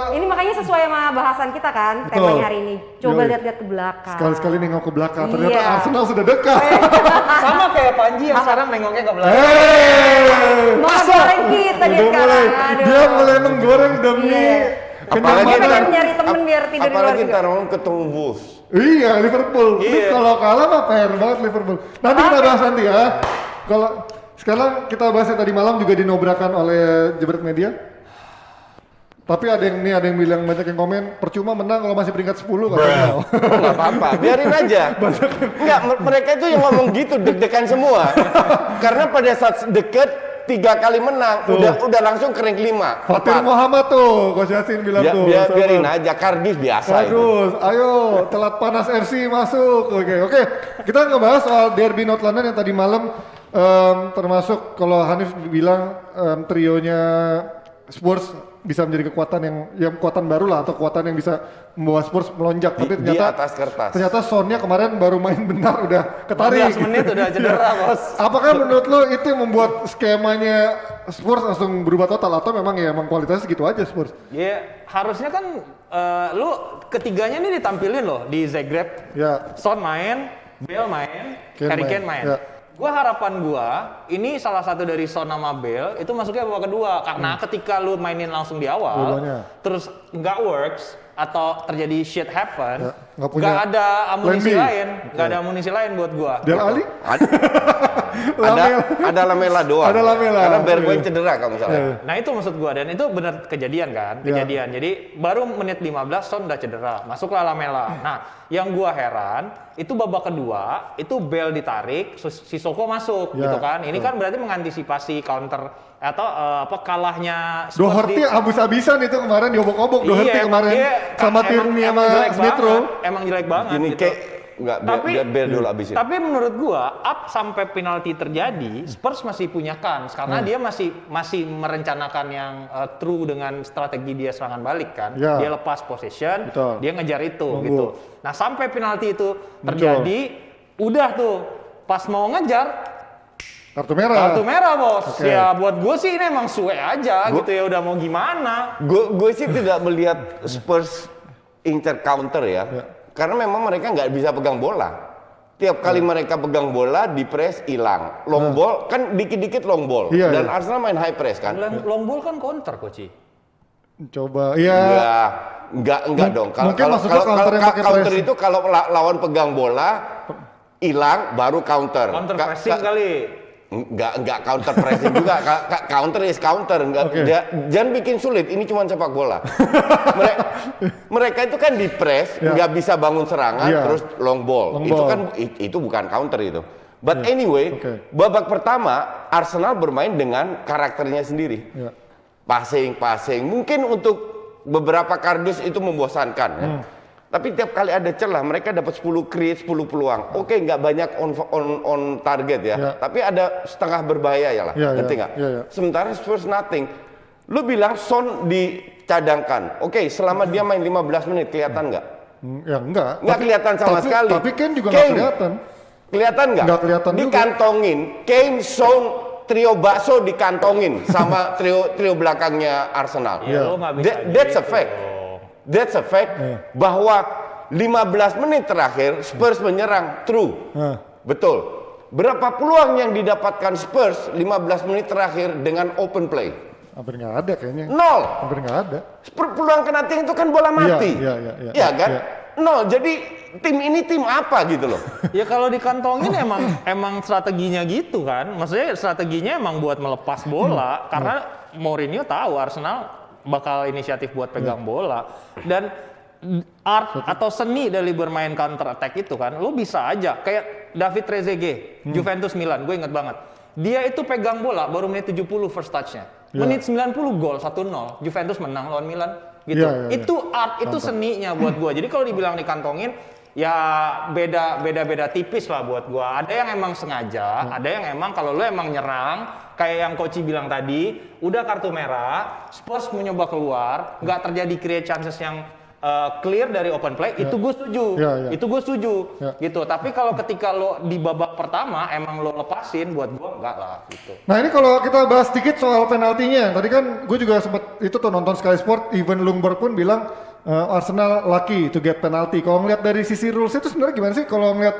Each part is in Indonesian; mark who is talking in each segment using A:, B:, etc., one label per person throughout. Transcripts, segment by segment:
A: Ini makanya sesuai sama bahasan kita kan,
B: Betul.
A: temanya hari ini. Coba
B: Yoi.
A: lihat-lihat ke belakang.
B: Sekali-sekali nengok ke belakang, ternyata
A: Iya.
B: Arsenal sudah dekat.
C: Sama kayak Panji yang sekarang nengoknya ke belakang.
A: Menggoreng kita dia
B: Udah
A: sekarang.
B: mulai,
A: Aduh.
B: dia mulai menggoreng demi
A: Iya.
D: Apalagi
A: Dia
B: kenyamanan.
A: pengen nyari temen biar tidur di luar
D: apalagi
A: juga.
D: ntar orang ketemu Wolves.
B: Iya, Liverpool. Ini
C: Iya.
B: kalau kalah mah PR banget Liverpool. Nanti kita bahas nanti ya. Kalau sekarang kita bahas yang tadi malam juga dinobrakan oleh Jebret Media. Tapi ada yang bilang, banyak yang komen, percuma menang kalau masih peringkat 10 katanya.
D: Nggak apa-apa, biarin aja. Enggak, mereka itu yang ngomong gitu, deg-degan semua. Karena pada saat deket 3 kali menang, udah langsung ke rank 5.
B: Fatir Muhammad tuh, Coach Yasin bilang tuh.
D: Biarin
B: sabar.
D: aja, Cardiff biasa itu.
B: Bagus, ayo telat panas FC masuk. Oke. Kita ngebahas soal Derby North London yang tadi malam, termasuk kalau Hanif bilang trionya Spurs bisa menjadi kekuatan yang kekuatan baru lah, atau kekuatan yang bisa membawa Spurs melonjak. Tapi
D: Di
B: ternyata
D: atas kertas.
B: ternyata Sonnya kemarin baru main benar udah ketarik.
C: 15 menit udah cedera, Bos.
B: Apakah menurut lo itu yang membuat skemanya Spurs langsung berubah total, atau memang ya emang kualitasnya segitu aja Spurs?
C: Ya, harusnya kan lu ketiganya ini ditampilin loh di Zagreb.
B: Ya.
C: Son main, Bale main,
B: Kane
C: Harry
B: main,
C: Kane main.
B: ya.
C: Harapan gua, ini salah satu dari Son sama Bale itu masuknya babak kedua. Karena ketika lu mainin langsung di awal,
B: Dua-duanya.
C: terus nggak works, atau terjadi shit happen,
B: Ya, nggak punya
C: nggak ada amunisi
B: plan B.
C: lain, nggak ada amunisi lain buat gua.
B: Del Ali?
D: Ada Lamela doang.
B: Ada Lamela.
D: Karena Bergwijn
B: Iya.
D: cedera kalau misalnya.
B: Iya.
C: Nah itu maksud gua, dan itu benar kejadian kan,
B: Ya.
C: kejadian. Jadi baru menit 15 Son udah cedera, masuklah Lamela. Nah, yang gua heran itu babak kedua itu Bale ditarik, Sissoko masuk
B: Ya.
C: gitu kan. Ini kan berarti mengantisipasi counter atau kalahnya Spurs
B: Doherty habis-habisan itu kemarin diobok-obok Doherty
C: Iya, emang
B: kemarin
C: dia
B: sama Tierney sama
C: jelek
B: Smith Rowe.
C: banget, emang jelek banget
D: Gini
C: gitu.
D: kayak enggak biar Bale dulu abisin.
C: Tapi menurut gua up sampai penalti terjadi, Spurs masih punya kans karena dia masih merencanakan yang true dengan strategi dia serangan balik kan.
B: Ya.
C: Dia lepas possession,
B: Betul.
C: dia ngejar itu
B: Tunggu.
C: gitu. Nah, sampai penalti itu terjadi, udah tuh pas mau ngejar
B: Kartu merah.
C: kartu merah, Bos.
B: Oke.
C: Ya buat gua sih ini emang suwe aja gitu ya, udah mau gimana.
D: Gue sih tidak melihat Spurs inter counter ya. Karena memang mereka nggak bisa pegang bola. Tiap kali mereka pegang bola, di press hilang. Long ball kan dikit-dikit long ball.
B: Iya,
D: Dan
B: iya.
D: Arsenal main high press kan.
C: Long ball kan counter, Coach.
B: Coba, iya.
D: Enggak dong.
B: Mungkin maksudnya counter yang pakai
D: counter
B: pressing.
D: itu kalau lawan pegang bola hilang baru counter.
C: Counter pressing kali.
D: Enggak counter pressing juga. Counter is counter. Enggak,
B: Oke.
D: jangan bikin sulit. Ini cuma sepak bola. Mereka itu kan di press,
B: Ya.
D: nggak bisa bangun serangan,
B: Iya.
D: terus long ball.
B: Long
D: Itu
B: ball.
D: kan itu bukan counter itu. But anyway,
B: Oke.
D: babak pertama Arsenal bermain dengan karakternya sendiri.
B: Ya.
D: Passing. Mungkin untuk beberapa kardus itu membosankan ya. Tapi tiap kali ada celah mereka dapat 10 create, 10 peluang. Oke, nggak banyak on target ya.
B: Ya.
D: Tapi ada setengah berbahaya ya lah.
B: Ya,
D: Ngerti
B: ya.
D: nggak?
B: Ya, ya.
D: Sementara Spurs nothing. Lu bilang Son dicadangkan. Oke, selama dia main 15 menit kelihatan nggak?
B: Ya enggak.
D: Nggak kelihatan sama sekali.
B: Tapi Kane juga nggak
D: Kane.
B: kelihatan.
D: Kelihatan nggak?
B: Nggak kelihatan juga.
D: Dikantongin. Kane, Son, trio bakso dikantongin sama trio belakangnya Arsenal.
C: Ya, lu nggak bisa
D: That's a
C: gitu
D: fact.
C: dong.
D: That's a fact bahwa 15 menit terakhir Spurs menyerang. True. Betul. Berapa peluang yang didapatkan Spurs 15 menit terakhir dengan open play?
B: Hampir nggak ada kayaknya.
D: Nol.
B: Hampir nggak ada.
D: Peluang kena ting itu kan bola mati.
B: Iya.
D: Iya kan?
B: Iya.
D: Nol. Jadi tim ini tim apa gitu loh.
C: Ya kalau dikantongin emang strateginya gitu kan. Maksudnya strateginya emang buat melepas bola karena Mourinho tahu Arsenal bakal inisiatif buat pegang bola, dan art atau seni dari bermain counter attack itu kan lu bisa aja kayak David Trezeguet Juventus Milan, gue inget banget dia itu pegang bola baru menit 70 first touch-nya. Menit 90 gol 1-0 Juventus menang lawan Milan gitu.
B: Iya.
C: Itu art, itu seninya buat gue. Jadi kalau dibilang dikantongin ya beda tipis lah buat gua. Ada yang emang sengaja, ada yang emang kalau lu emang nyerang kayak yang Koci bilang tadi, udah kartu merah, Spurs mencoba keluar, nggak terjadi create chances yang clear dari open play, itu gue setuju. Itu gue setuju. Gitu. Tapi kalau ketika lo di babak pertama emang lo lepasin, buat gue enggak lah gitu.
B: Nah ini kalau kita bahas sedikit soal penaltinya, tadi kan gue juga sempat itu tuh nonton Sky Sport, Ivan Lundberg pun bilang Arsenal lucky to get penalty. Kalau ngeliat dari sisi rules itu sebenarnya gimana sih? Kalau ngeliat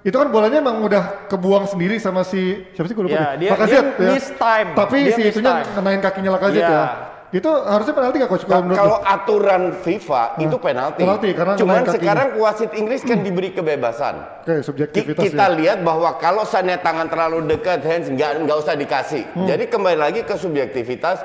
B: itu kan bolanya emang udah kebuang sendiri sama si siapa sih gue lupa.
C: Dia miss time.
B: Tapi si itunya kenain kakinya Lacazette ya. Itu harusnya penalti nggak coach?
D: Kalau aturan FIFA itu penalti.
B: Karena
D: cuman sekarang wasit Inggris kan diberi kebebasan.
B: Oke, subjektivitas.
D: Kita lihat bahwa kalau seandainya tangan terlalu dekat, hands nggak usah dikasih. Jadi kembali lagi ke subjektivitas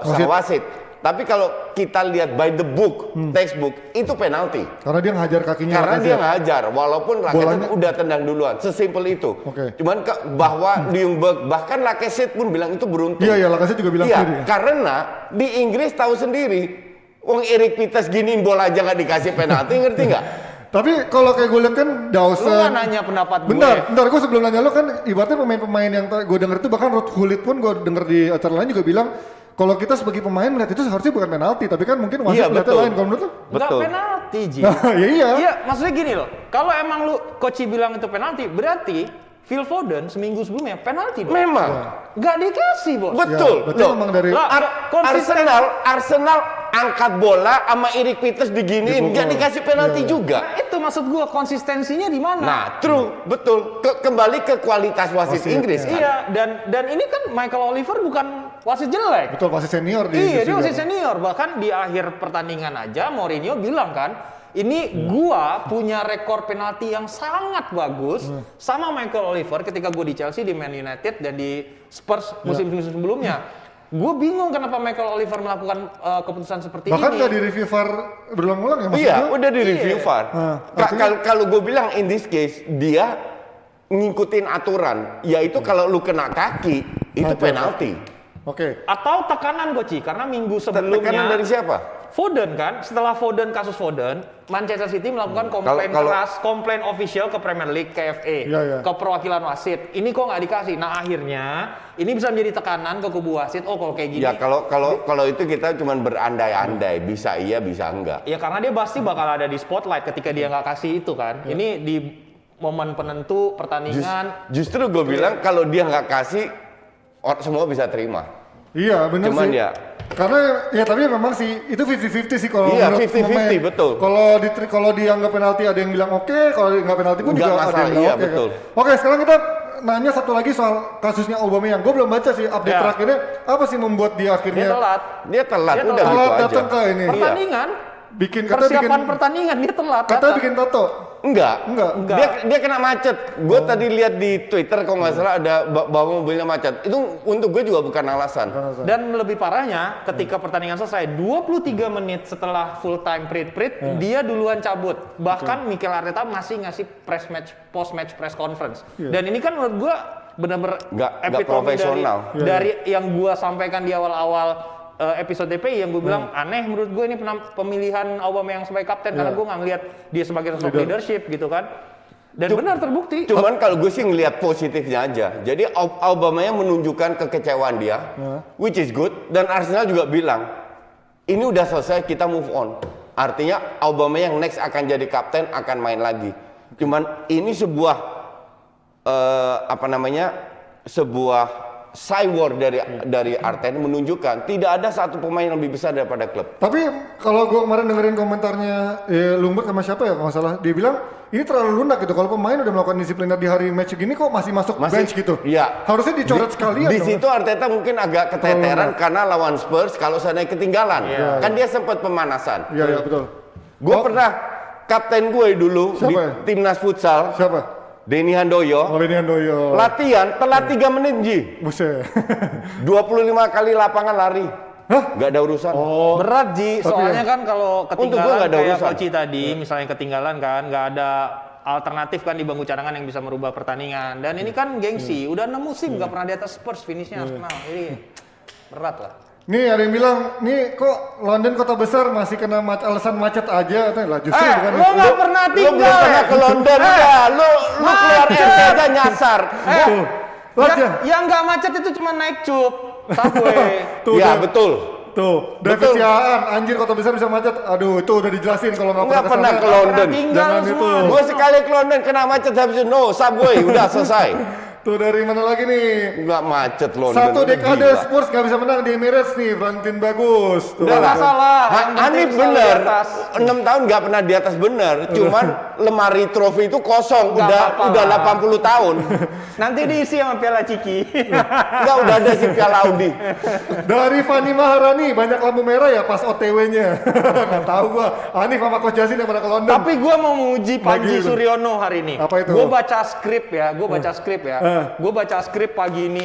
D: sang wasit. Tapi kalau kita lihat by the book, textbook, itu penalti.
B: Karena dia ngajar kakinya.
D: Karena dia ngajar, walaupun Lacazette udah tendang duluan, sesimpel itu. Cuman bahwa Ljungberg, bahkan Lacazette pun bilang itu beruntung.
B: Iya, Lacazette juga bilang sendiri.
D: Karena di Inggris tahu sendiri, wong Erik Pieters giniin bola aja nggak dikasih penalti, ngerti nggak?
B: Tapi kalau kayak gue lihat kan Dawson.
C: Lu nggak nanya pendapat gue.
B: Bentar, gue sebelum nanya lo kan ibaratnya pemain-pemain yang gue denger itu, bahkan Ruud Gullit pun gue denger di acara lain juga bilang, kalau kita sebagai pemain melihat itu seharusnya bukan penalti, tapi kan mungkin wasit melihatnya lain. Kalau menurut lo?
C: Nggak penalti, Ji.
B: Iya,
C: maksudnya gini loh. Kalau emang lu Koci bilang itu penalti, berarti Phil Foden seminggu sebelumnya penalti dong.
D: Memang.
C: Nggak dikasih, Bos.
D: Betul.
B: Memang dari
D: Arsenal angkat bola sama Erik Pieters diginiin, nggak dikasih penalti juga.
C: Nah, itu maksud gua, konsistensinya di mana?
D: Nah, true, betul. Kembali ke kualitas wasit Inggris kan.
C: Iya, dan ini kan Michael Oliver bukan wasit jelek.
B: Betul, wasit senior
C: Iya, dia wasit senior. Bahkan di akhir pertandingan aja Mourinho bilang kan, ini gua punya rekor penalti yang sangat bagus sama Michael Oliver ketika gua di Chelsea, di Man United, dan di Spurs musim-musim sebelumnya. Gue bingung kenapa Michael Oliver melakukan keputusan seperti
B: bahkan
C: ini.
B: Bahkan nggak di review VAR berulang-ulang ya?
D: Iya, udah di review VAR. Kalau gue bilang in this case, dia ngikutin aturan, yaitu kalau lu kena kaki, itu penalti.
B: Oke.
C: Atau tekanan, Goci, karena minggu sebelumnya.
D: Tekanan dari siapa?
C: Foden kan, setelah kasus Foden, Manchester City melakukan komplain official ke Premier League, ke FA, ke perwakilan wasit. Ini kok nggak dikasih? Nah akhirnya ini bisa menjadi tekanan ke kubu wasit. Oh kalau kayak gini.
D: Ya kalau itu kita cuma berandai-andai, bisa iya bisa enggak.
C: Ya karena dia pasti bakal ada di spotlight ketika dia nggak kasih itu kan. Ini di momen penentu pertandingan.
D: Justru gue bilang kalau dia nggak kasih, semua bisa terima.
B: Iya benar sih.
D: Cuman ya.
B: Karena ya tapi memang sih itu 50-50 sih kalau
D: iya,
B: menurut
D: 50-50 betul.
B: Kalau dianggap penalti ada yang bilang oke, kalau nggak penalti pun juga ada yang
D: iya,
B: oke.
D: Betul.
B: Kan? Oke, sekarang kita nanya satu lagi soal kasusnya Aubameyang. Gue belum baca sih update terakhirnya apa sih membuat dia akhirnya
D: Dia telat udah
B: telat
D: gitu aja.
B: datang ke ini.
C: Pertandingan.
B: Persiapan
C: pertandingan dia telat.
B: Katanya bikin tato.
D: Enggak. Dia kena macet. Gue tadi lihat di Twitter kalau nggak salah ada bawa mobilnya macet. Itu untuk gue juga bukan alasan.
C: Dan lebih parahnya ketika pertandingan selesai 23 menit setelah full time prit dia duluan cabut. Bahkan Mikel Arteta masih ngasih post match press conference. Dan ini kan menurut gue benar-benar
D: nggak profesional.
C: Dari yang gue sampaikan di awal-awal episode DPI yang gue bilang aneh menurut gue ini pemilihan Aubameyang sebagai kapten karena gue nggak ngeliat dia sebagai sosok leadership gitu kan. Dan benar terbukti.
D: Cuman kalau gue sih ngelihat positifnya aja. Jadi Aubameyang menunjukkan kekecewaan dia, which is good. Dan Arsenal juga bilang ini udah selesai, kita move on. Artinya Aubameyang next akan jadi kapten, akan main lagi. Cuman ini sebuah sebuah cywar dari Arteta menunjukkan tidak ada satu pemain yang lebih besar daripada klub.
B: Tapi kalau gue kemarin dengerin komentarnya Lundberg sama siapa ya kalau nggak salah, dia bilang ini terlalu lunak gitu. Kalau pemain udah melakukan disipliner di hari match gini kok masih masuk bench gitu.
D: Iya.
B: Harusnya dicoret sekalian.
D: Di situ Arteta mungkin agak keteteran karena lawan Spurs kalau seandainya ketinggalan. Kan dia sempat pemanasan.
B: Iya betul.
D: Gue pernah kapten gue dulu di timnas futsal.
B: Siapa?
D: Denny Handoyo. Latihan telat 3 menit, Ji.
B: Buset.
D: 25 kali lapangan lari. Hah? Gak ada urusan.
C: Berat, Ji. Soalnya kan kalau ketinggalan kayak Koci tadi, misalnya ketinggalan kan, nggak ada alternatif kan di bangku cadangan yang bisa merubah pertandingan. Dan ini kan gengsi. Udah 6 musim nggak pernah di atas Spurs finishnya Arsenal. Jadi berat lah.
B: Nih ada yang bilang, nih kok London kota besar masih kena alasan macet aja, atau lah justru bukan.
C: Lo nggak pernah tinggal.
D: Lu belum pernah ke London ya, lu keluar RT aja nyasar.
C: Yang nggak macet itu cuma naik cup, subway.
D: Ya betul.
B: Tuh,
D: Betul.
B: David Siaan, anjir kota besar bisa macet. Aduh, itu udah dijelasin kalau
D: Nggak
B: kesana.
D: pernah ke London.
C: Tinggal
B: Jangan
C: semua.
B: itu.
D: Gue sekali ke London kena macet habis itu no subway udah selesai.
B: Tuh dari mana lagi nih?
D: Nggak macet London.
B: Satu
D: udah
B: dekade
D: gila.
B: Spurs nggak bisa menang di Emirates nih, Valentin bagus. Tuh.
C: Udah nggak salah.
D: Ha,
C: Yang penting
D: Hanif
C: selalu
D: bener,
C: di atas.
D: 6 tahun nggak pernah di atas bener, cuman lemari trofi itu kosong,
C: Nggak apa-apa
D: udah
C: lah.
D: 80 tahun.
C: Nanti diisi sama Piala Ciki.
D: Nggak udah ada si Piala Audi.
B: Dari Fani Maharani banyak lampu merah ya pas OTW-nya. Nggak tahu gua. Hanif sama Coach Jasin yang pernah ke London.
C: Tapi gue mau menguji Panji
B: Lagi itu.
C: Suryono hari ini.
B: Apa itu?
C: Gue baca skrip ya, Gue baca skrip pagi ini.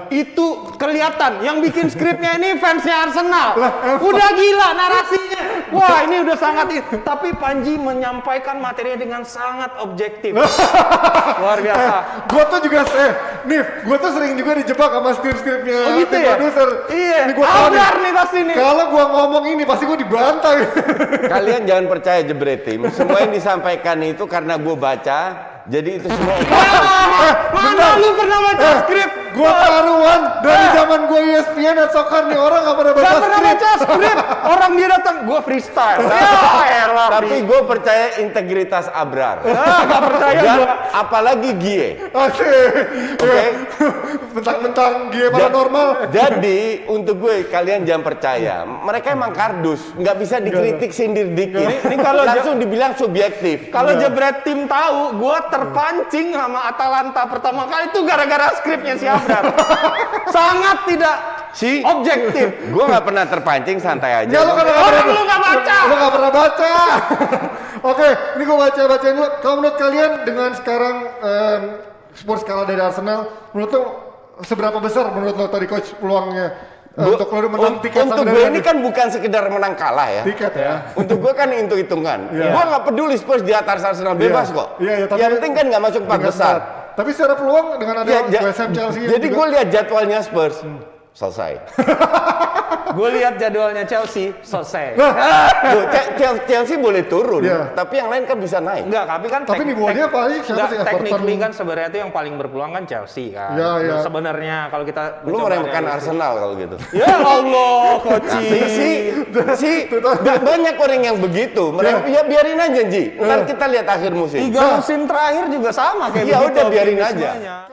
C: Itu kelihatan yang bikin skripnya ini fansnya Arsenal. Udah gila narasinya. Wah ini udah sangat. Tapi Panji menyampaikan materinya dengan sangat objektif. Luar biasa.
B: Gua tuh juga Nif, gua tuh sering juga dijebak sama skrip-skripnya
C: Oh gitu
B: tim
C: ya?
B: produser.
C: Iya.
B: Ini gua tahu
C: Abrar nih pasti nih.
B: Kalau gua ngomong ini pasti gua dibantai.
D: Kalian jangan percaya jebretim, semua yang disampaikan itu karena gue baca, jadi itu semua.
C: Mana lu pernah baca skrip?
B: Gua taruhan dari zaman gua ESPN dan soccer nih orang nggak pernah baca
C: Gak pernah
B: skrip.
C: baca skrip. Orang dia datang, gue freestyle. Ya elah.
D: Tapi gue percaya integritas Abrar.
C: Gak percaya
D: Dan
C: gue.
D: apalagi Gie.
B: Asik.
D: Oke.
B: Mentang-mentang dia paranormal.
D: Jadi untuk gue kalian jangan percaya. Mereka emang kardus, nggak bisa dikritik sindir dikit.
C: Ini kalau
D: langsung dibilang subjektif.
C: Kalau jebret tim tahu, gue terpancing sama Atalanta pertama kali itu gara-gara skripnya si Abrar. Sangat tidak objektif.
D: Gue nggak pernah terpancing, santai aja.
B: Ya lu kan
C: Orang lu nggak baca.
B: Lu nggak pernah baca. Oke, ini gua bacain dulu. Kalau menurut kalian dengan sekarang Spurs kalah dari Arsenal, menurut lu seberapa besar menurut lo tadi coach peluangnya untuk lo menang tiket
D: Untuk
B: sama
D: gue
B: dari
D: ini kan bukan sekedar menang kalah ya.
B: tiket ya.
D: Untuk gue kan hitung-hitungan.
B: Iya.
D: Gue nggak peduli Spurs di atas Arsenal bebas
B: Iya.
D: kok.
B: Iya, iya, tapi
D: yang penting kan nggak masuk 4
B: tingkat
D: besar.
B: berat. Tapi secara peluang dengan ada West Ham, Chelsea yang
D: Jadi
B: juga-
D: gue lihat jadwalnya Spurs selesai.
C: Gue lihat jadwalnya Chelsea, selesai.
D: Loh, Chelsea boleh turun,
B: Iya.
D: tapi yang lain kan bisa naik.
C: Enggak, tapi kan
B: Tapi di bawahnya paling siapa sih? Everton.
C: technically kan sebenarnya itu yang paling berpeluang kan Chelsea kan.
B: Iya, iya.
C: Sebenarnya kalau kita
D: Lu
C: mencoba
D: meremehkan
C: realistis.
D: Arsenal kalau gitu.
C: Ya Allah, Koci.
D: Banyak orang yang begitu. Mereka ya biarin aja Ji. Ntar kita lihat akhir musim.
C: 3 musim terakhir juga sama kayak
D: Ya
C: begitu
D: udah, biarin aja.
C: optimismenya.